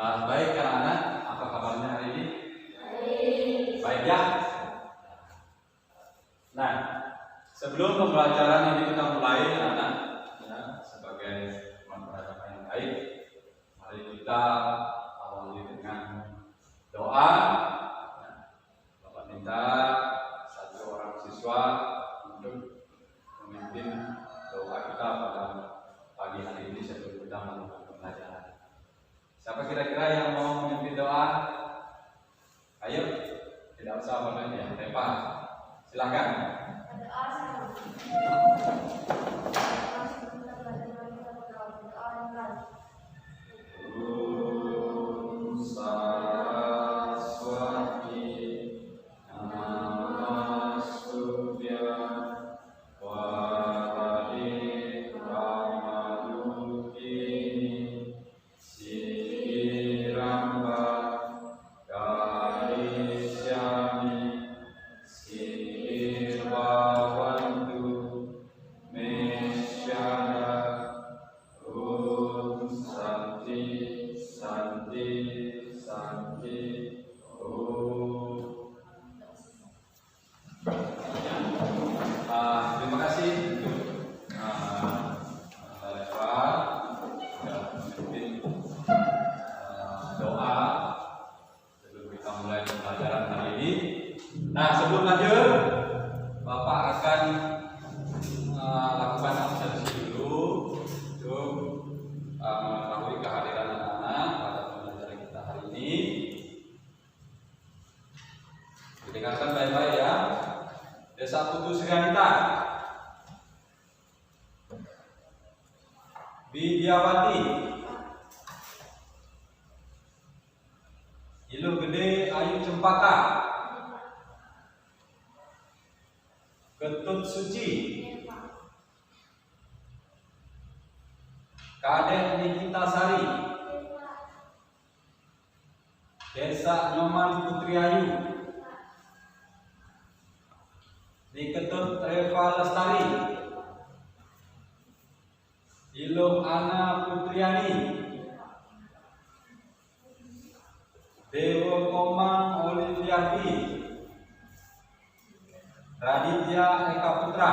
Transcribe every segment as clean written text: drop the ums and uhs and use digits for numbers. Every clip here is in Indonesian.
Baik anak-anak, apa kabarnya hari ini? Baik ya. Nah, sebelum pembelajaran ini kita mulai anak-anak, ya, sebagai masyarakat yang baik, mari kita awali dengan doa. Bapak minta satu orang siswa untuk memimpin doa kita pada pagi hari ini sebelum kita melakukan pembelajaran. Siapa kira-kira yang mau memimpin doa? Ayo, tidak usah banyak ya, Reva. Silakan. Terima kasih untuk Reva sudah memimpin doa sebelum kita mulai pembelajaran hari ini. Nah, sebelum lanjut, Bapak akan lakukan observasi dulu untuk mengetahui kehadiran anak-anak pada pembelajaran kita hari ini. Didengarkan baik-baik ya. Desa Putu Srianita, Widyawati, Ilu Gede Ayu Cempaka, Ketut Suci, Kadek Nikita Sari, Desa Nyoman Putri Ayu, Diketut Reva Lestari, Ilung Ana Putriani, Dewo Komang Oliviati, Raditya Eka Putra.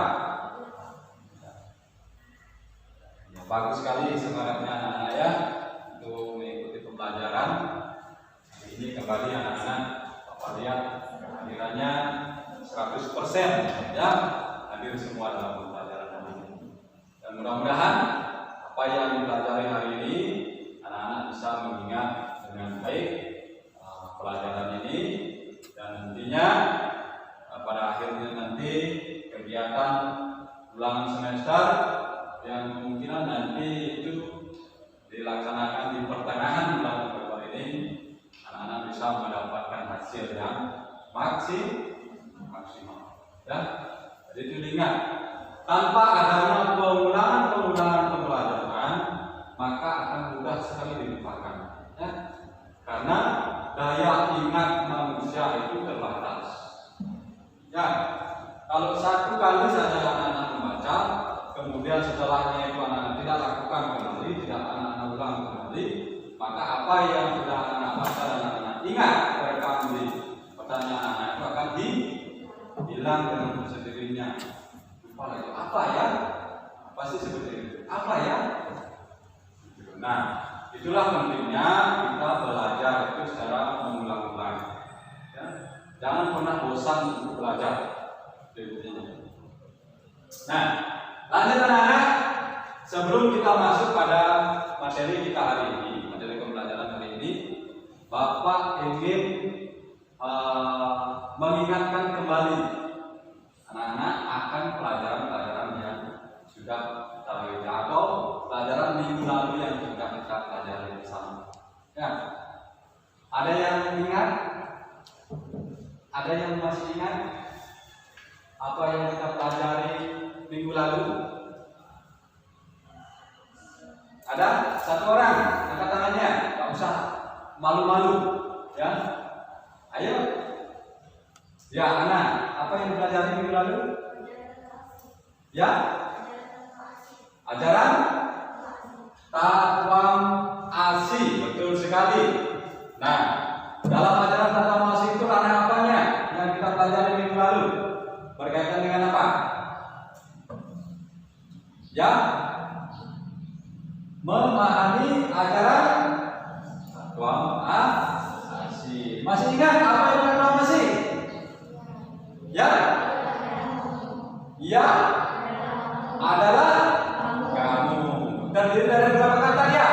Ya, bagus sekali semangatnya anak-anak ya untuk mengikuti pembelajaran. Ini kembali anak-anak, Bapak lihat kehadirannya 100% ya, hadir semua dalam pembelajaran hari ini. Dan mudah-mudahan apa yang dipelajari hari ini anak-anak bisa mengingat dengan baik pelajaran ini, dan nantinya pada akhirnya nanti kegiatan ulang semester yang kemungkinan nanti itu dilaksanakan di pertengahan bulan Oktober ini, anak-anak bisa mendapatkan hasil yang maksimal ya. Jadi itu diingat, tanpa adanya pengulangan pembelajaran maka akan mudah sekali dilupakan ya, karena daya ingat manusia itu terbatas ya. Kalau satu kali saja anak-anak membaca, kemudian setelahnya itu anak-anak tidak lakukan kembali, tidak anak-anak ulang kembali, maka apa yang sudah anak-anak baca dan anak-anak ingat terekam di pertanyaan anak itu akan hilang dengan sendirinya. Apa ya? Pasti seperti itu. Apa ya? Nah, itulah pentingnya kita belajar itu secara mengulang-ulang. Ya. Jangan pernah bosan untuk belajar. Nah, lanjut anak-anak. Sebelum kita masuk pada materi kita hari ini, materi pembelajaran hari ini, Bapak ingin mengingatkan kembali anak-anak akan pelajaran-pelajaran yang sudah kita lalui atau pelajaran minggu lalu yang sudah kita pelajari bersama. Ya, ada yang ingat? Ada yang masih ingat apa yang kita pelajari minggu lalu? Ada satu orang angkat tangannya, nggak usah malu-malu, ya. Ayo. Ya, anak, apa yang dipelajari minggu lalu? Ya, ajaran Tawang Asi, betul sekali. memahami ajaran Tatkwa Asih. Masih ingat apa itu Tatkwa Asih? Ya? Ya adalah kamu. Terdiri dari berapa kata ya?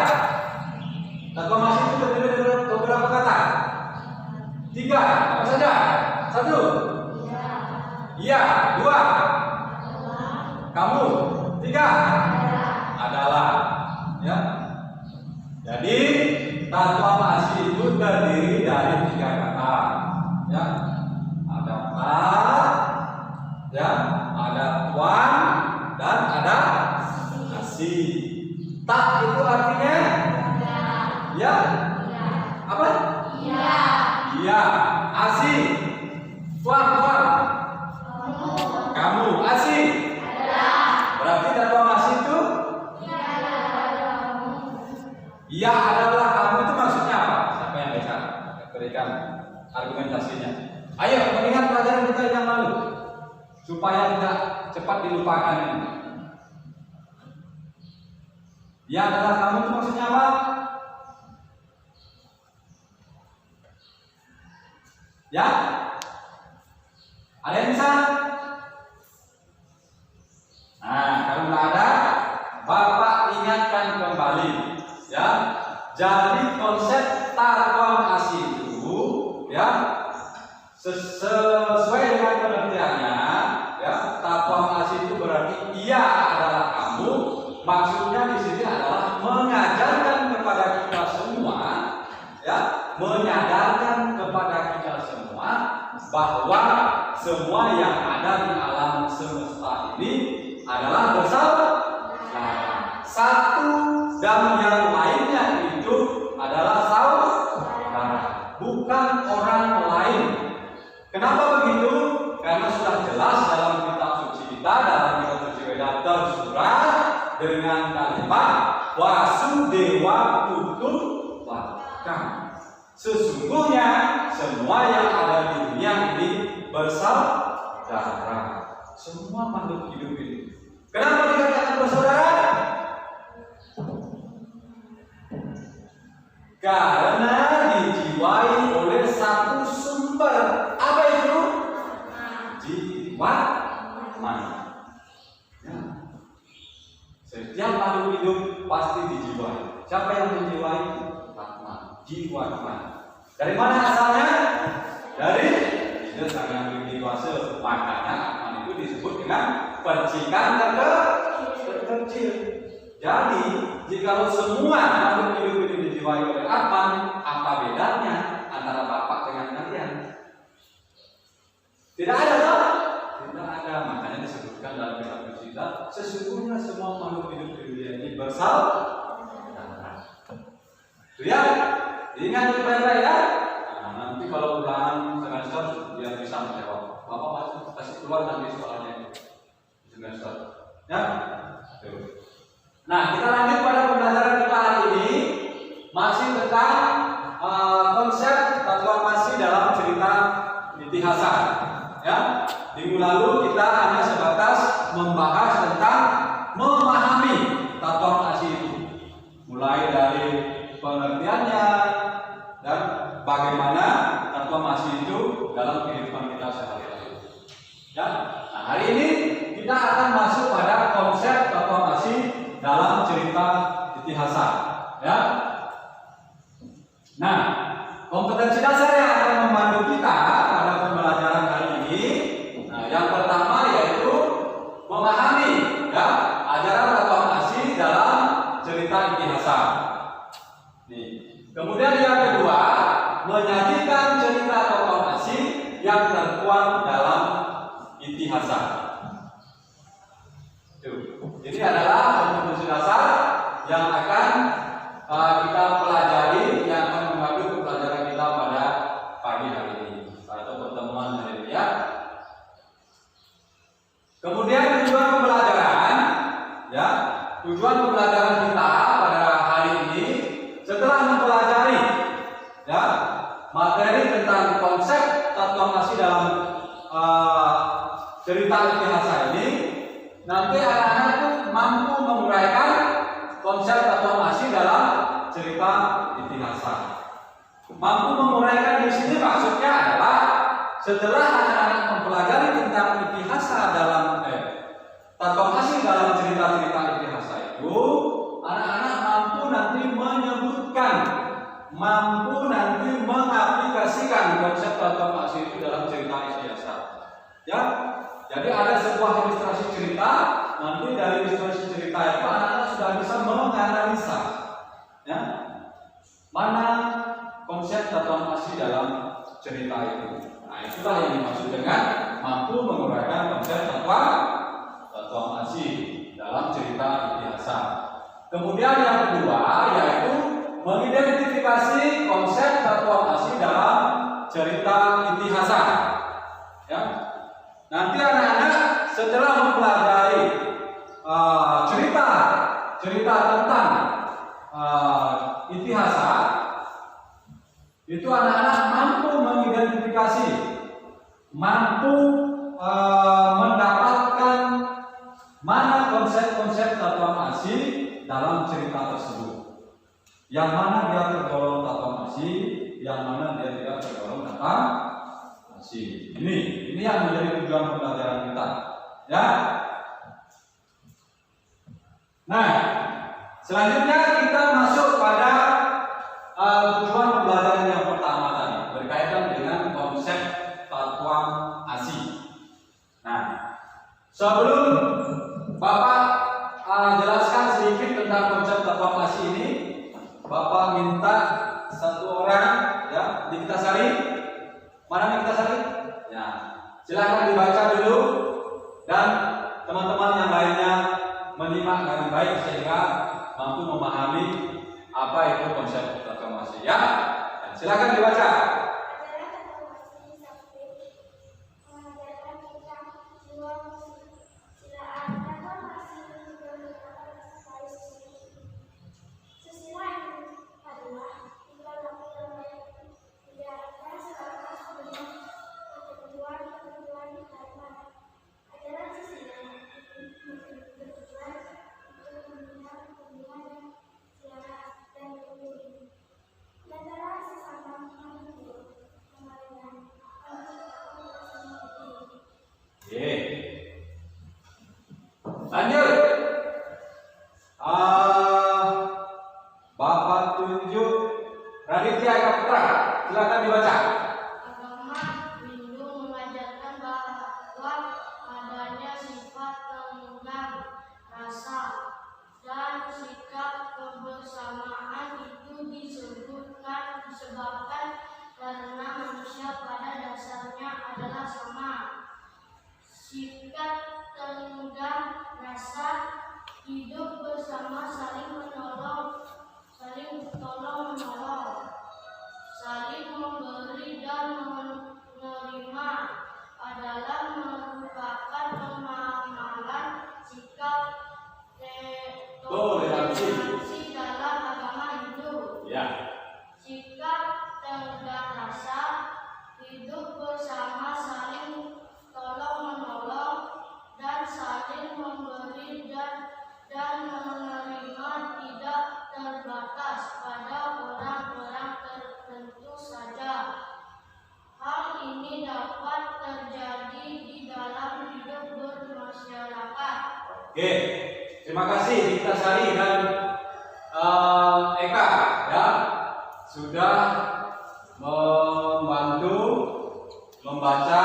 Tatkwa Asih itu terdiri dari beberapa kata? 3. Apa saja? 1. Iya. 2. Kamu. 3. Adalah. Ya. Jadi Tatkwa Asih itu terdiri dari 3 kata. Ya. Ada tak, ya, ada tuan, dan ada asih. Tak itu artinya ya. Apa? Iya. Iya. Asih. Tuan. Kamu. Asih. Berarti Tatkwa Asih itu iya adalah kamu itu maksudnya apa? Siapa yang bisa berikan argumentasinya? Ayo melihat pelajaran kita yang lalu supaya tidak cepat dilupakan ini. Ya adalah kamu itu maksudnya apa? Ya? Ada yang bisa? Nah, kalau nggak ada, Bapak ingatkan kembali. Ya, jadi konsep Tatkwa Asih itu, ya, sesuai dengan pengertiannya, ya, Tatkwa Asih itu berarti ia adalah kamu. Maksudnya di sini adalah mengajarkan kepada kita semua, ya, menyadarkan kepada kita semua bahwa semua yang ada di alam semesta ini adalah bersaudara. Satu dan yang lainnya itu adalah saudara, bukan orang lain. Kenapa begitu? Karena sudah jelas dalam kitab suci kita, dalam kitab suci Weda tersurat dengan kalimat Wasudewa Kutuwakam. Sesungguhnya semua yang ada di dunia ini bersaudara. Semua makhluk hidup ini. Kenapa dikatakan bersaudara? Karena dijiwai oleh satu sumber. Apa itu? Jiwa mana? Ya. Setiap makhluk hidup pasti dijiwai. Siapa yang menjiwai? Atma. Jiwa mana? Dari mana asalnya? Dari itu sangat individuasi. Makanya Atman itu disebut dengan percikan terkecil. Jadi, jika semua makhluk hidup ini dijiwai oleh Atman, apa bedanya antara Bapak dengan kalian? Tidak ada, tak? Tidak ada. Makanya disebutkan dalam kitab suci kita, sesungguhnya semua makhluk hidup di dunia ini bersaudara. Ya, ingat itu baik-baik ya. Nah, nanti kalau ulangan semester dia bisa menjawab. Bapak masuk kasih keluar nanti soalnya semester. Ya. Tuh. Nah, kita lanjut pada pembelajaran kita hari ini masih tentang konsep Tatkwa Asih dalam cerita Itihasa. Ya, minggu lalu kita hanya sebatas membahas tentang memahami Tatkwa Asih itu, mulai dari pengertiannya dan bagaimana Tatkwa Asih itu dalam kehidupan kita sehari-hari. Ya, nah hari ini kita akan masuk pada konsep Tatkwa Asih dalam cerita Itihasa, ya. Nah, kompetensi dasar yang akan membantu kita pada pembelajaran hari ini, nah, yang pertama yaitu memahami, ya, ajaran Tatkwa Asih dalam cerita Itihasa. Nih. Kemudian yang kedua, menyajikan cerita Tatkwa Asih yang terkuat dalam Itihasa. Ini adalah kompetensi dasar yang akan kita pelajari, yang akan membantu pelajaran kita pada pagi hari ini atau pertemuan hari ini, ya. Kemudian tujuan pembelajaran, ya, tujuan pembelajaran kita pada hari ini setelah mempelajari, ya, materi tentang konsep Tatkwa Asih dalam cerita Itihasa ini. Nanti anak-anak itu mampu menguraikan konsep Tatkwa cerita istihasan. Mampu menguraikan di sini maksudnya adalah setelah anak-anak mempelajari tentang istihasan dalam tatomasi dalam cerita-cerita istihasan itu, anak-anak mampu nanti menyebutkan, mampu nanti mengaplikasikan konsep tatomasi itu dalam cerita istihasan. Ya, jadi ada sebuah ilustrasi cerita, nanti dari ilustrasi cerita itu anak-anak sudah bisa menganalisa, ya, mana konsep tatomasi dalam cerita itu. Nah, itulah yang dimaksud dengan mampu menguraikan konsep tatomasi dalam cerita istihasan. Kemudian yang kedua yaitu mengidentifikasi konsep tatomasi dalam cerita istihasan. Ya. Nanti anak-anak setelah mempelajari cerita tentang istihasan, itu anak-anak mampu mengidentifikasi, mampu mendapatkan mana konsep-konsep tatomasi dalam cerita tersebut. Yang mana dia tergolong tatomasi, yang mana dia tidak tergolong tatomasi. Ini yang menjadi tujuan pembelajaran kita, ya. Nah, selanjutnya kita masuk pada tujuan pembelajaran yang pertama tadi berkaitan dengan konsep tatomasi. Nah, sebelum Bapak jelaskan sedikit tentang konsep tatomasi ini, Bapak minta satu orang, ya, Niktasari. Mana Niktasari? Ya, silakan dibaca dulu dan teman-teman yang lainnya menyimak dengan baik sehingga mampu memahami apa itu konsep tatomasi. Ya, silakan dibaca. Lanjut. Bapak tunjuk Raditya Eka Putra. Silakan dibaca. Agama Hindu mengajarkan bahwa adanya sifat tenggang rasa dan sikap kebersamaan itu disebabkan karena manusia pada dasarnya adalah sama. Sikap tenggang rasa hidup bersama, saling tolong menolong, saling memberi dan menerima adalah merupakan pemahaman sikap toleransi dalam agama Hindu. Ya. Sikap tenggang rasa hidup bersama, saling tolong menolong dan saling memberi dan menerima tidak terbatas pada orang-orang tertentu saja. Hal ini dapat terjadi di dalam hidup bermasyarakat. Oke, terima kasih Niktasari dan Eka, ya, sudah membantu membaca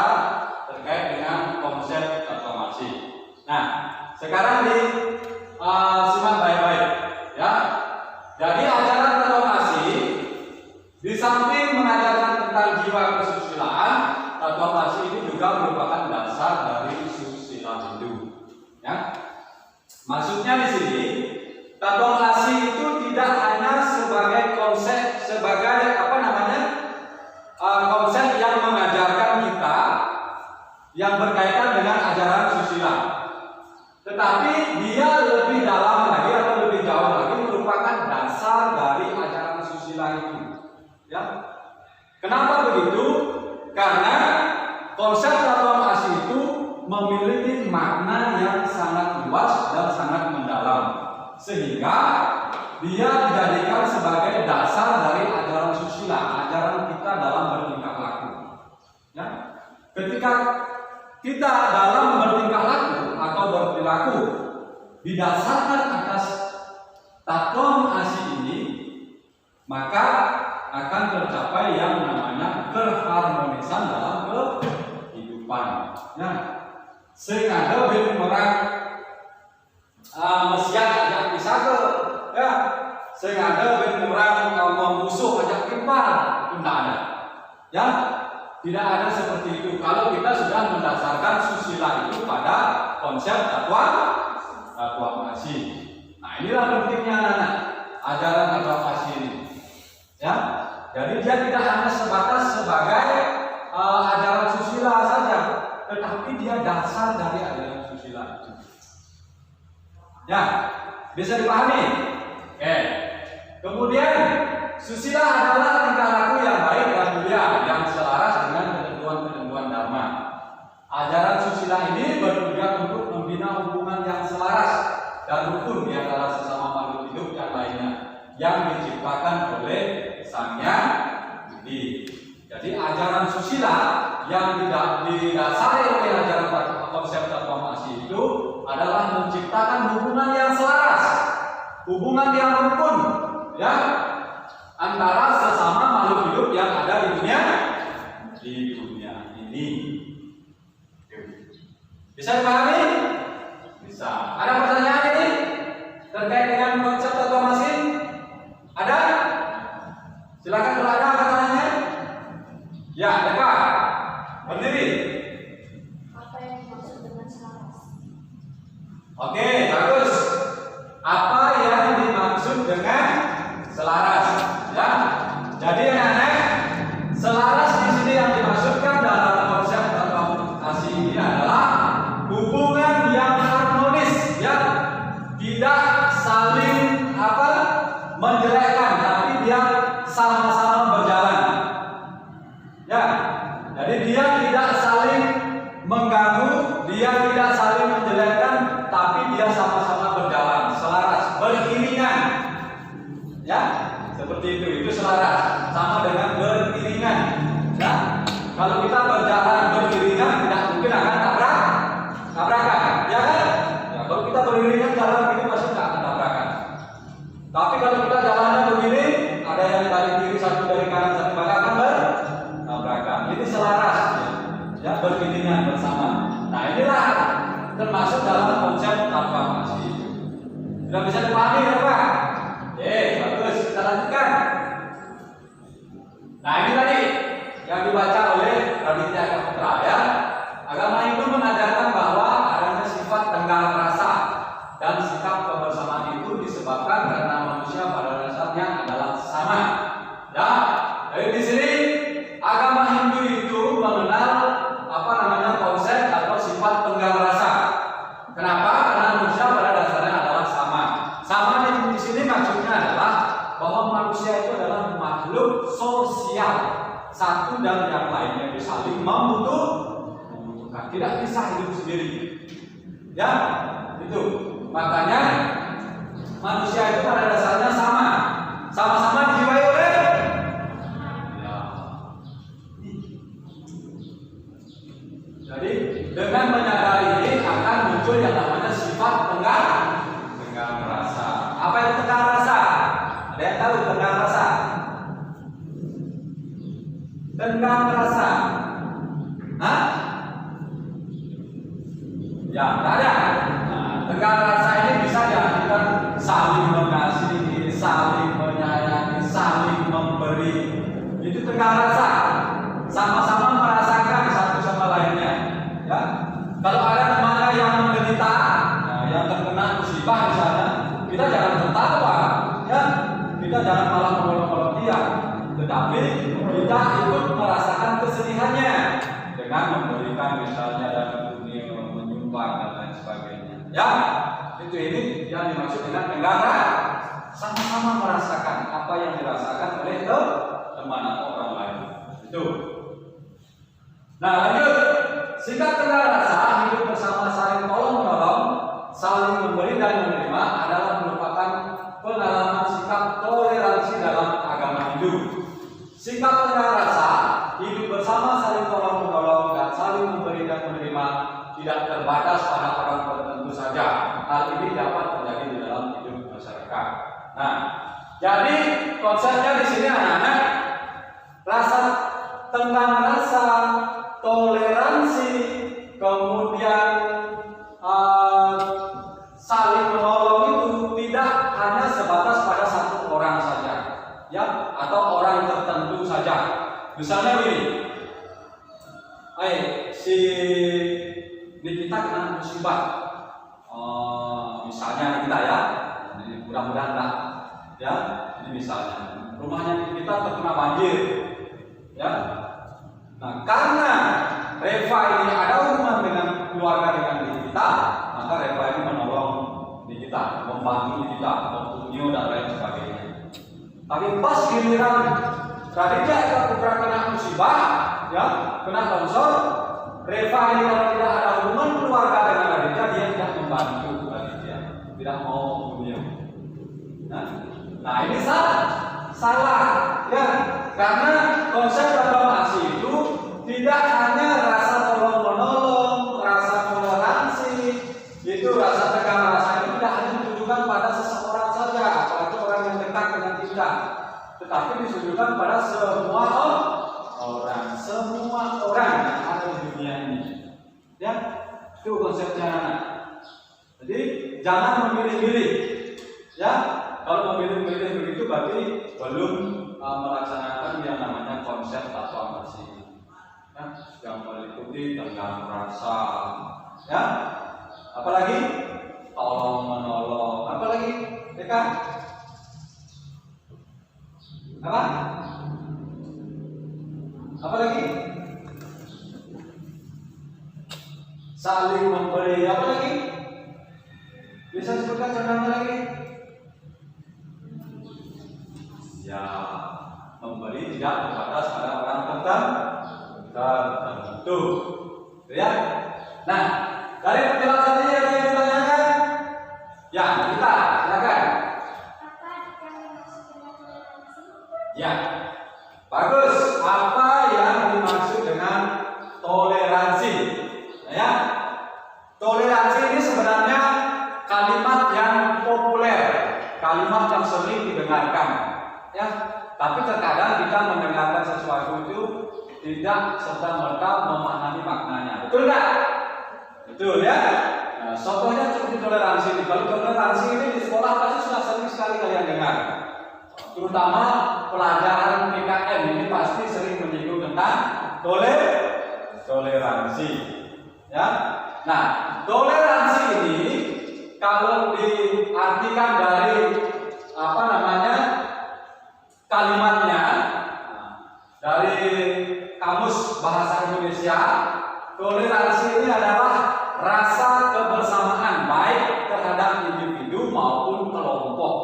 terkait dengan konsep tatomasi. Nah, sekarang simak baik-baik, ya. Jadi ajaran tatomasi di samping mengajarkan tentang jiwa kesusilaan, tatomasi ini juga merupakan dasar dari susila Hindu. Ya, maksudnya di sini tatomasi itu tidak hanya sebagai konsep, sebagai konsep yang mengajarkan kita yang berkaitan dengan ajaran susila, tetapi dia lebih dalam lagi atau lebih jauh lagi merupakan dasar dari ajaran susila itu. Ya, kenapa begitu? Karena konsep tatomasi itu memiliki makna yang sangat luas dan sangat mendalam, sehingga dia dijadikan sebagai kita dalam bertingkah laku atau berperilaku didasarkan atas takwa mengasihi ini, maka akan tercapai yang namanya keharmonisan dalam kehidupan. Nah, sehingga bin orang mesiat ajak pisah ke, ya, sehingga bin orang memusuh ajak timpal, itu tidak ada. Ya, tidak ada seperti itu. Kalau kita sudah mendasarkan susila itu pada konsep takwa kasih. Nah, inilah pentingnya anak-anak ajaran takwa kasih ini. Ya, jadi dia tidak hanya sebatas sebagai ajaran susila saja, tetapi dia dasar dari ajaran susila itu. Ya, bisa dipahami? Oke. Kemudian susila adalah tingkah laku yang baik dan mulia yang selaras dengan ketentuan-ketentuan dharma. Ajaran susila ini bertujuan untuk membina hubungan yang selaras dan rukun di antara sesama makhluk hidup yang lainnya yang diciptakan oleh Sang Hyang Widi. Jadi ajaran susila yang tidak didasari oleh ajaran konsep takwa kasih itu adalah menciptakan hubungan yang selaras, hubungan yang rukun, ya, antara sesama makhluk hidup yang ada di dunia ini. Bisa dipahami? Bisa. Ada pertanyaan ini terkait dengan konsep takwa kasih? Ada? Silakan kalau ada pertanyaannya. Ya, Eva. Berdiri. Apa yang dimaksud dengan selaras? Oke, bagus. Apa yang dimaksud dengan selaras? Ya. Jadi anak-anak, selaras di sini yang dimaksudkan dalam konsep takwa kasih ini adalah hubungan yang harmonis, ya, tidak saling menjelekkan, tapi dia sama-sama berjalan. Ya, jadi dia tidak saling mengganggu, dia tidak saling menjelekkan, tapi dia sama-sama berjalan, selaras, beriringan. Ya, seperti itu selaras, sama dengan beriringan. Ya, kalau kita berjalan beriringan, tidak mungkin akan tabrakan, ya kan? Ya, kalau kita beriringan jalan begini pasti tidak akan tabrakan. Tapi kalau kita jalannya begini, ada yang dari kiri satu dari kanan satu, maka akan bertabrakan. Ini selaras, ya, beriringan bersama. Nah, inilah termasuk dalam konsep takwa kasih. Sudah bisa dipahami ya Pak? Oke, bagus. Kita lanjutkan. Nah, ini tadi yang dibaca oleh Raditya Eka Putra, ya. Agama Hindu mengajarkan bahwa adanya sifat tenggang rasa dan sikap kebersamaan itu disebabkan karena manusia pada dasarnya adalah sama. Ya, jadi di sini agama Hindu itu mengenal konsep atau sifat tenggang rasa. Kenapa? Karena manusia pada dasarnya adalah sama. Sama di sini maksudnya adalah bahwa manusia itu adalah makhluk sosial, satu dan yang lainnya itu saling membutuhkan, tidak bisa hidup sendiri. Ya, itu. Makanya manusia itu pada dasarnya sama, sama-sama dijiwai oleh. Ya. Jadi dengan menyadari ini akan muncul yang namanya sifat tenggang rasa. Apa itu tenggang rasa? Ada yang tahu tenggang rasa? Tenggang rasa. Hah? Ya, tidak ada. Tenggang rasa ini bisa diartikan saling mengasihi, saling menyayangi, saling memberi. Itu tenggang rasa. Sama-sama merasakan satu sama lainnya. Ya. Kalau ada teman yang menderita, yang terkena musibah misalnya, kita jangan tertawa, ya. Kita jangan malah menolong dia, tetapi kita ikut merasakan kesedihannya dengan memberikan misalnya dan menyumbang dan lain sebagainya. Ya, ini yang dimaksud dengan tenggang rasa. Sama-sama merasakan apa yang dirasakan oleh teman atau orang lain. Itu. Nah, lanjut. Sikap tenggang rasa hidup bersama, saling tolong menolong, saling memberi dan menerima adalah merupakan pengalaman sikap toleransi dalam agama Hindu. Sikap tenggang rasa hidup bersama, saling tolong menolong dan saling memberi dan menerima Jadi konsepnya di sini anak-anak tentang rasa toleransi, kemudian saling menolong itu tidak hanya sebatas pada satu orang saja, ya, atau orang tertentu saja. Misalnya ini, si Nikita kena musibah, misalnya kita ya, mudah-mudahan enggak, ya, ini misalnya rumahnya kita terkena banjir, ya. Nah, karena Reva ini ada hubungan dengan keluarga dengan kita, maka Reva ini menolong kita, membantu kita, mempunyai dan lain sebagainya. Tapi pas giliran Raditya itu putra kena musibah, ya, kena longsor, Reva ini kalau tidak ada hubungan keluarga dengan Raditya, dia tidak membantu Raditya, tidak mau mempunyai. Nah ini salah, ya, karena konsep reformasi itu tidak hanya rasa tolong menolong, rasa toleransi, itu rasa tegang rasa itu tidak hanya ditujukan pada seseorang saja, apalagi orang yang dekat dengan kita, tetapi ditujukan pada semua orang yang ada di dunia ini, ya, itu konsepnya. Jadi jangan memilih-milih, ya. Kalau memilih-milih begitu berarti belum melaksanakan yang namanya konsep reformasi, ya, yang meliputi tentang rasa, ya, apalagi tolong menolong, apalagi, ya kan? Apalagi saling memberi, apalagi bisa sebutkan contohnya lagi? Ya, memberi tidak terbatas pada orang tertentu, ya. Nah, dari penjelasan ini ada yang ditanyakan? Ya, kita silakan. Apa yang dimaksud dengan toleransi? Ya, bagus. Apa yang dimaksud dengan toleransi? Ya, toleransi ini sebenarnya kalimat yang populer, kalimat yang sering didengarkan, ya. Tapi terkadang kita mendengarkan sesuatu itu tidak serta-merta memahami maknanya. Betul nggak? Betul, ya. Nah, contohnya seperti toleransi. Kalau toleransi ini di sekolah pasti sudah sering sekali kalian dengar. Terutama pelajaran PKN ini pasti sering menyinggung tentang toleransi, ya. Nah, toleransi ini kalau diartikan dari kalimatnya dari Kamus Bahasa Indonesia, toleransi ini adalah rasa kebersamaan baik terhadap individu maupun kelompok,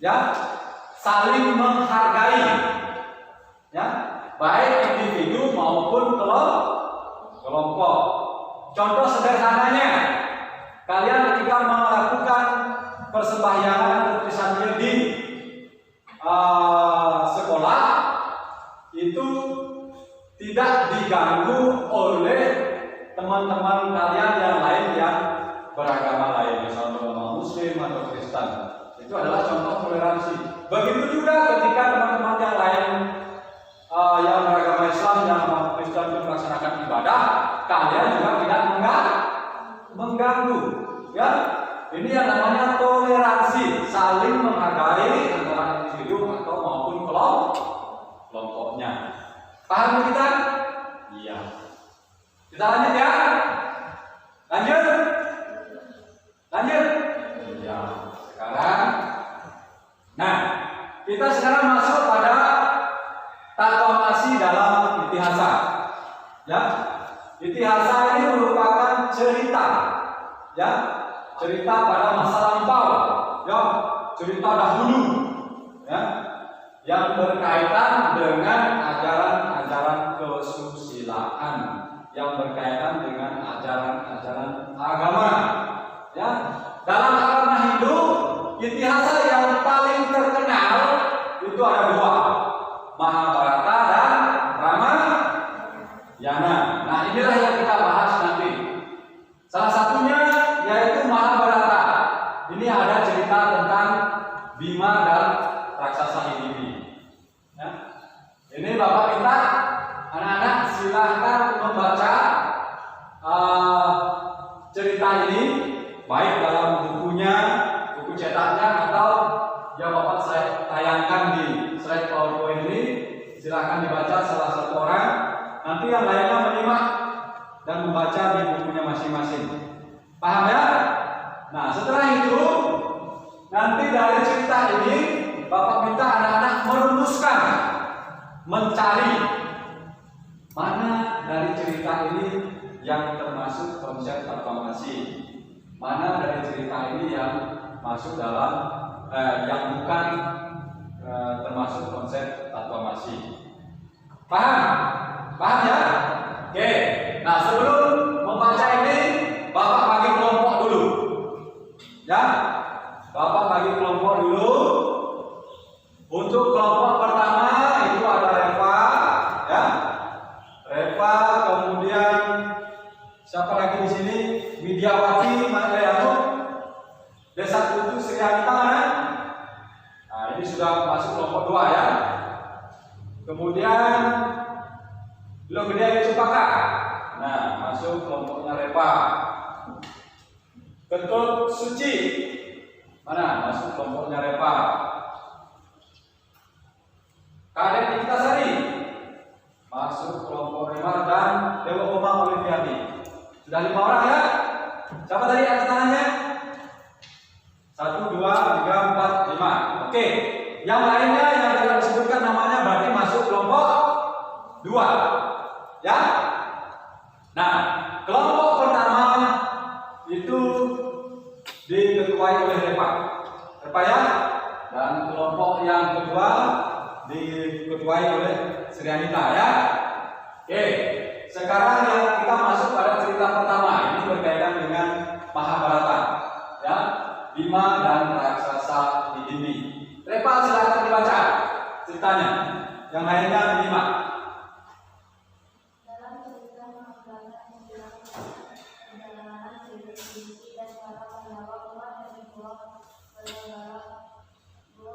ya, saling menghargai, ya, baik individu maupun kelompok. Contoh sederhananya, kalian ketika melakukan persembahyangan atau tulisan di sekolah itu tidak diganggu oleh teman-teman kalian yang lain yang beragama lain, misalnya Muslim atau Kristen. Itu adalah contoh toleransi. Begitu juga ketika teman-teman yang lain yang beragama Islam, yang Kristen itu melaksanakan ibadah, kalian juga tidak mengganggu, ya. Ini yang namanya toleransi, saling menghargai antara individu atau maupun kelompoknya. Paham kita? Iya. Kita lanjut ya. Lanjut. Iya. Sekarang, nah, kita sekarang masuk pada takomasi dalam itihasa. Ya, itihasa ini merupakan cerita, ya. Cerita pada masa lampau, ya, cerita dahulu, ya, yang berkaitan dengan ajaran-ajaran kesusilaan, yang berkaitan dengan ajaran-ajaran agama, ya. Dalam agama Hindu, itihasa yang paling terkenal itu ada dua, Mahabharata dan Ramayana. Nah, inilah yang kita bahas nanti. Salah satunya yaitu Mahabharata. Ini ada cerita tentang Bima Bima dan raksasa Hidimi. Ya. Ini Bapak minta anak-anak silahkan membaca cerita ini baik dalam bukunya, buku cetaknya, atau yang Bapak saya tayangkan di slide PowerPoint ini. Silahkan dibaca salah satu orang. Nanti yang lainnya menyimak dan membaca di bukunya masing-masing. Paham ya? Nah, setelah itu nanti dari cerita ini Bapak minta anak-anak merumuskan, mencari mana dari cerita ini yang termasuk konsep aklamasi, mana dari cerita ini yang masuk dalam yang bukan termasuk konsep aklamasi. Paham? Paham ya? Oke. Nah, sebelum membaca ini Bapak bagi kelompok dulu. Ya. Bapak bagi kelompok dulu. Untuk kelompok pertama itu ada Reva, ya. Reva, kemudian siapa lagi di sini? Widiawati, Desa Kutu, Sri Anita mana? Nah, ini sudah masuk kelompok 2 ya. Kemudian Lo Gede Cepaka. Nah, masuk kelompoknya Reva. Ketut Suci. Mana? Masuk kelompoknya Reva. Kadek Niktasari. Masuk kelompok Reva dan Dewa Oma Oliviani. Sudah 5 orang ya? Siapa tadi angkat tangannya? 1, 2, 3, 4, 5. Oke. Yang lainnya yang tidak disebutkan namanya berarti masuk kelompok 2. Ya. Nah, kelompok pertama itu diketuai oleh Reva. Reva ya. Dan kelompok yang kedua diketuai oleh Sri Anita ya. Oke. Sekarang yang kita masuk pada cerita pertama. Ini berkaitan dengan Mahabharata. Ya. Bima dan raksasa Hidimi. Reva silakan dibaca ceritanya. Yang lainnya menyimak. Dalam cerita Mahabharata yang dilakukan perjalanan Hidimi dan para Pandawa keluar dari Gua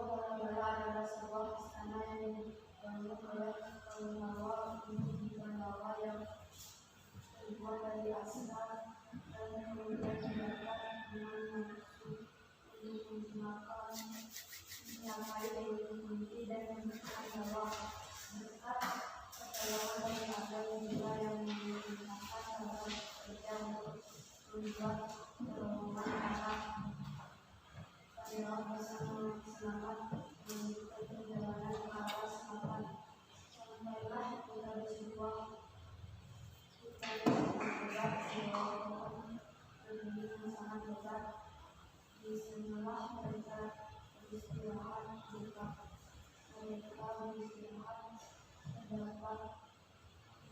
Balagala adalah sebuah istana yang dibangun oleh Pandawa untuk Pandawa yang terbuat dari asma dan kemudian dibakar dengan menggunakan mencapai kunci dan Pandawa berkat pertolongan dari Naga juga yang menggunakan dalam kerja untuk membuat terowongan arah. Pandawa bersama selamat melanjutkan perjalanan ke arah selatan. Sampailah kita di sebuah hutan yang lebat di bawah pohon berduri yang sangat lebat. Di sanalah mereka beristirahat jika mereka beristirahat terdapat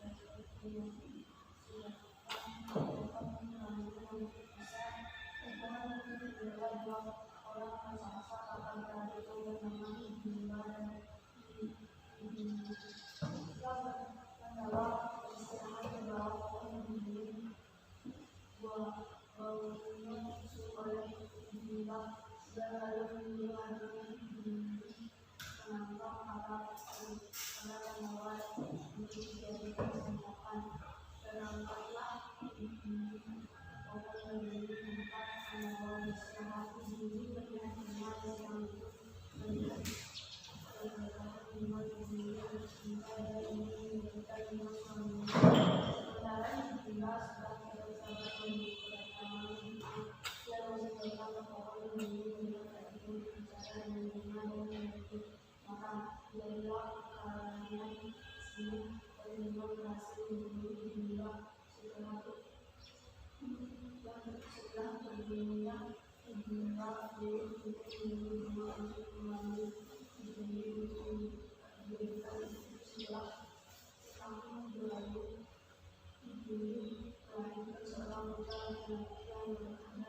seperti yang silakan melanjutkan bisa hubungan ini adalah 2 orang raksasa akan berada yang bernama Bima dan Hidimi. Pandawa beristirahat di bawah pohon berduri. Baunya diusung oleh Bima. Dia lalu menyuruh adiknya Hidimi menangkap para Pandawa untuk dijadikan senjata. Berangkatlah Hidimi pohon berduri tempat Pandawa beristirahat. Hidimi melihat Bima yang melihat Bima Hidimi bercinta dan ingin menjadikan Bima suaminya. Sementara Bima sedang tidak sabar menunggu kedatangan Hidimi. Dia masih datang ke pohon berduri melihat adiknya berbicara dengan Bima dan menyebut makan. Dia bilang caranya sini dan Bima berhasil membunuh Bima. Setelah berdirinya Bima untuk membunuh Bima untuk mengambil Hidimi untuk diberikan setelah setahun berlalu. Hidimi melahirkan seorang putra laki-laki yang bernama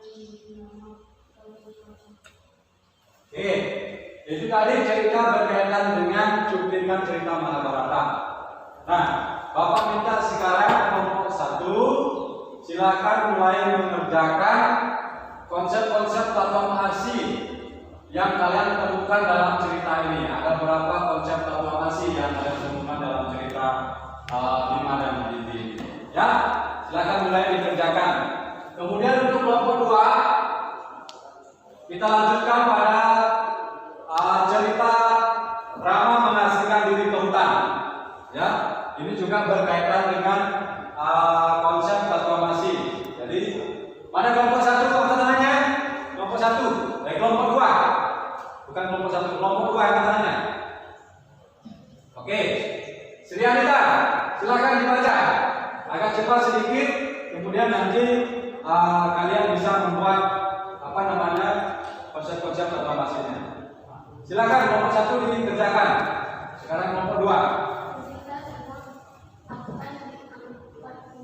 nama Balagala. Oke, itu tadi cerita berkaitan dengan cuplikan cerita Mahabharata. Nah, Bapak minta sekarang kelompok 1 silakan mulai mengerjakan konsep-konsep aklamasi yang kalian temukan dalam cerita ini? Ada berapa konsep proklamasi yang kalian temukan dalam cerita Bima dan Bibi ini? Ya, silakan mulai dikerjakan. Kemudian untuk kelompok 2, kita lanjutkan pada cerita Rama mengasingkan diri ke hutan. Ya, ini juga berkaitan dengan konsep proklamasi. Jadi, pada kelompok 1 apa namanya? Kelompok 1 dari kelompok 2. Bukan kelompok 1, kelompok 2 yang namanya. Oke. Sri Anita, silakan dibaca. Agak cepat sedikit, kemudian nanti kalian bisa membuat konsep-konsep proklamasinya. Silakan kelompok 1 dikerjakan. Sekarang kelompok 2.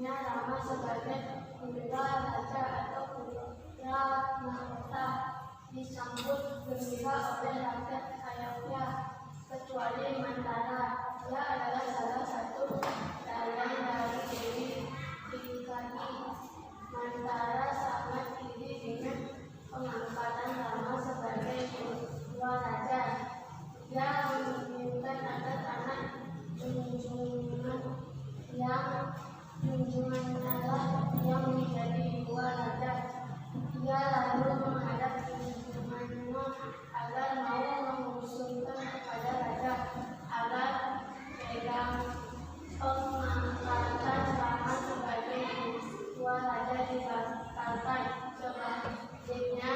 Rama sebagai putra raja atau putra mahkota disambut gembira oleh rakyat ayahnya, kecuali Mantara. Dia adalah salah satu dalang dari Dewi Tingkani. Mantara sangat iri dengan pengangkatan Rama sebagai putra raja. Dia menginginkan agar anak junjunganlah yang menjadi dua raja. Dia lalu menghadap junjungannya agar mau mengusulkan kepada raja agar pegang pengangkatan Rama sebagai dua raja dibatalkan. Sebaliknya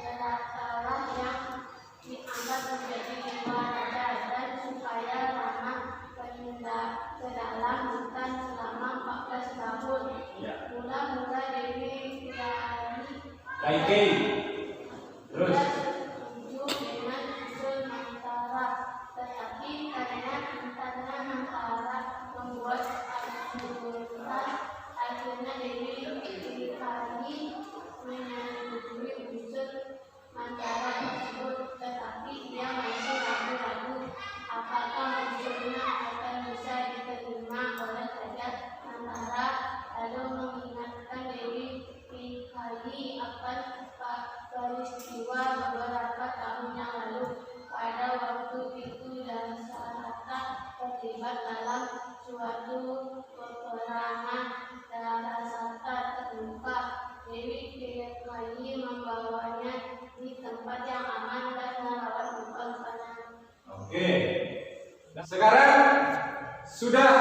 Jatalah yang diangkat menjadi dua raja, dan supaya Rama pindah ke dalam hutan selama 14 tahun. Mula-mula Dewi Kaiki. Terus. Setuju dengan usul Mantara, tetapi karena rencana Mantara membuat argumentan, akhirnya Dewi Tingkani menyetujui usul Mantara tersebut. Tetapi dia masih ragu-ragu apakah usulnya akan bisa diterima oleh raja Mantara, lalu mengingatkan Dewi Tingkani akan peristiwa beberapa tahun yang lalu. Pada waktu itu Dasarata terlibat dalam suatu peperangan. Dasarata terluka. Dewi Tingkani membawanya di tempat yang aman dan merawat luka-lukanya. Oke. Sekarang sudah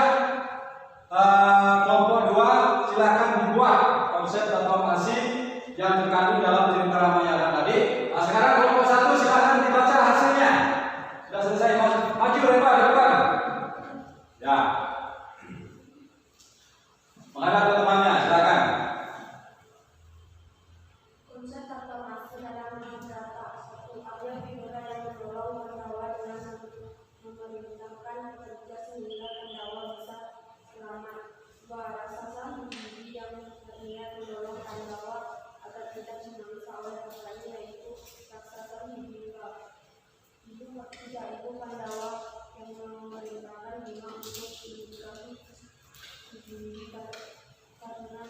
kelompok 2, silakan dibuat konsep proklamasi yang terkandung dalam cerita Ramayana tadi. Sekarang kelompok 1 silakan dibaca hasilnya. Sudah selesai, maju lebar depan. Ya. Menghadap ke temannya, silakan. Konsep proklamasi dalam beberapa satu ayat figura yang mendorong Pandawa dengan memerintahkan bekerja sehingga Pandawa bisa selamat. Dua raksasa Bibi yang berniat mendorong Pandawa agar tidak dimangsa oleh putranya, yaitu raksasa Hidika. Itu ibu Pandawa yang memerintahkan Bima untuk menikahi Bibi karena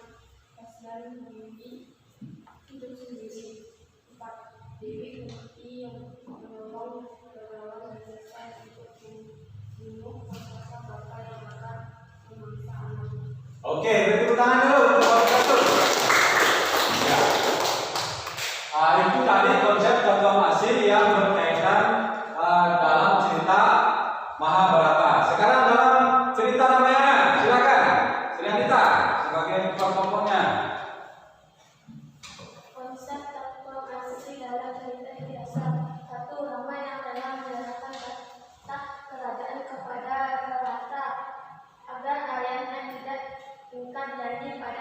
kasihan Bibi hidup sendiri. 4. Dewi Kunti yang menolong Pandawa selesai untuk membunuh raksasa bapa yang akan memangsa anaknya. Oke, beri tepuk tangan dulu untuk kelompok 1. Ya. Itu tadi konsep proklamasi yang berkaitan dalam cerita Mahabharata. Sekarang dalam cerita Ramayana, silakan Sri Anita sebagai kelompoknya. Konsep proklamasi dalam cerita biasa. 1. Rama yang telah menyerahkan tahta kerajaan kepada Bharata agar ayahnya tidak ingkar janji pada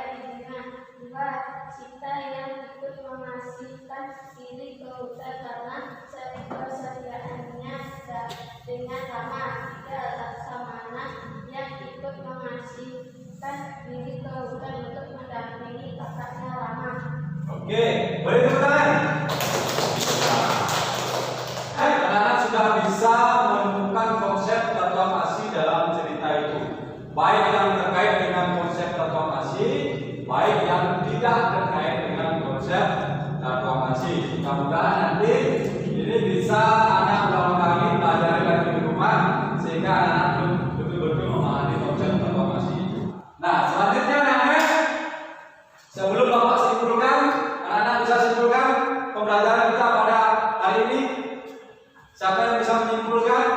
bisa menyimpulkan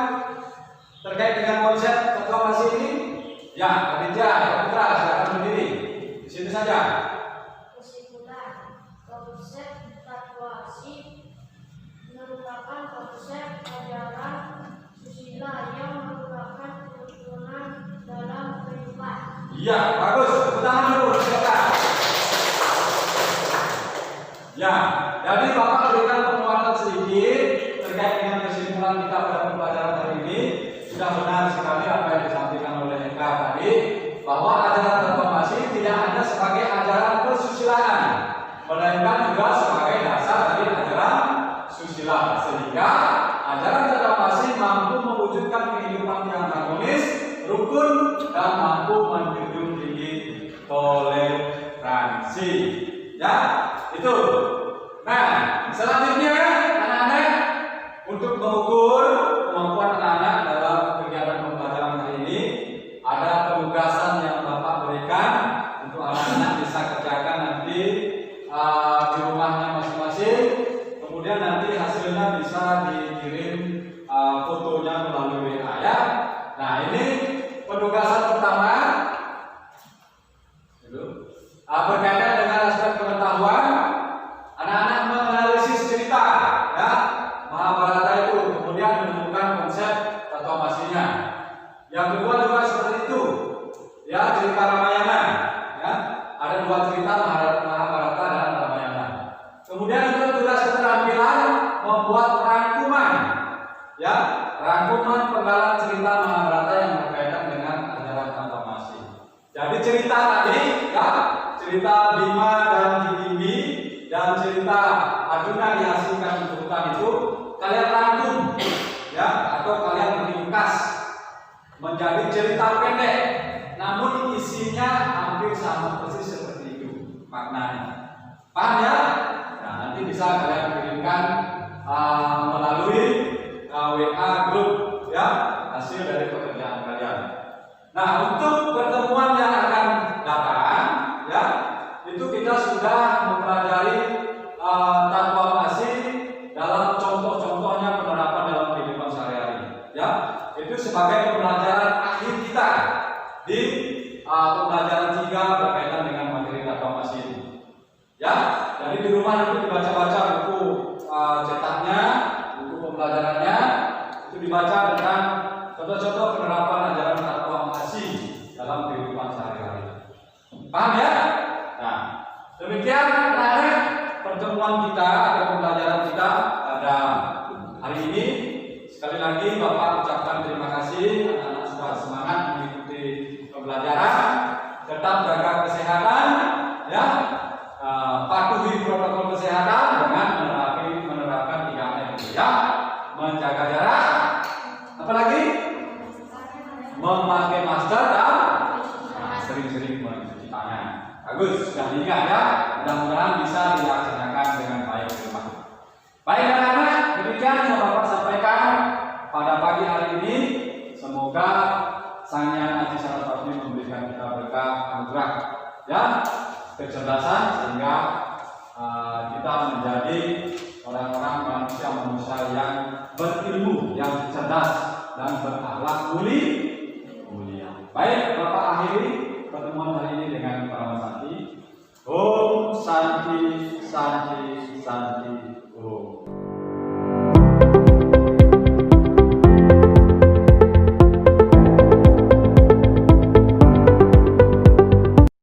terkait dengan konsep proklamasi ini? Ya, Khadijah, ya Putra, silakan berdiri. Di sini saja. Kesimpulan, konsep proklamasi merupakan konsep ajaran susila yang merupakan kerukunan dalam kehidupan. Iya, bagus. Tepuk tangan dulu, silakan. Ya, jadi Bapak berikan penguatan sedikit terkait dengan kesimpulan kita pada pembelajaran hari ini. Sudah benar sekali apa yang disampaikan oleh Eka tadi, bahwa ajaran reformasi tidak hanya sebagai ajaran kesusilaan, melainkan juga sebagai dasar dari ajaran susila. Sehingga ajaran reformasi mampu mewujudkan kehidupan yang harmonis, rukun, dan mampu menjunjung tinggi toleransi. Ya, itu. Nah, selanjutnya anak-anak, untuk mengukur kemampuan anak-anak dalam kegiatan pembelajaran hari ini, ada penugasan yang Bapak berikan untuk anak-anak bisa kerjakan nanti di rumahnya masing-masing. Kemudian nanti hasilnya bisa dikirim fotonya melalui WA ya. Nah, ini penugasan pertama berkaitan dengan aspek pengetahuan. Anak-anak menganalisis cerita ya Mahabharata itu, kemudian menemukan konsep reformasinya. Yang kedua juga seperti itu ya, cerita Ramayana ya, ada dua cerita Mahabharata dan Ramayana. Kemudian itu tugas keterampilan membuat rangkuman ya, rangkuman penggalan cerita Mahabharata yang berkaitan dengan ajaran reformasi. Jadi cerita tadi ya, cerita Bima dan Hidimbi dan cerita Arjuna dihasilkan untuk hutan itu kalian rangkum ya, atau kalian ringkas menjadi cerita pendek, namun isinya hampir sama persis seperti itu maknanya. Paham ya? Nah, nanti bisa kalian kirimkan melalui WA grup ya, hasil dari pekerjaan kalian. Nah, untuk pertemuan yang akan datang ya, itu kita sudah mempelajari transformasi dalam contoh-contohnya penerapan dalam kehidupan sehari-hari ya. Itu sebagai pembelajaran akhir kita di pembelajaran 3 berkaitan dengan materi transformasi ini ya. Jadi di rumah nanti dibaca-baca buku cetaknya, buku pembelajarannya, itu dibaca dengan contoh-contoh penerapan ajaran transformasi dalam kehidupan sehari-hari. Paham ya? Nah, demikian anak-anak pertemuan kita atau pembelajaran kita pada hari ini. Sekali lagi Bapak ucapkan terima kasih, anak-anak sudah semangat mengikuti pembelajaran. Tetap jaga kesehatan ya, patuhi protokol kesehatan dengan menerapkan 3M ya, menjaga jarak, apalagi memakai masker dan sering-sering mencuci tangan. Bagus, sudah diingat ya. Mudah-mudahan bisa dilaksanakan dengan baik di rumah. Baik anak-anak, demikian yang Bapak sampaikan pada pagi hari ini. Semoga Sang Hyang Adi Saraswati memberikan kita berkah anugerah ya, kecerdasan, sehingga kita menjadi orang-orang manusia yang berilmu, yang cerdas dan berakhlak mulia. Baik, Bapak akhiri pertemuan hari ini dengan para Santi. Om Santi, Santi, Santi.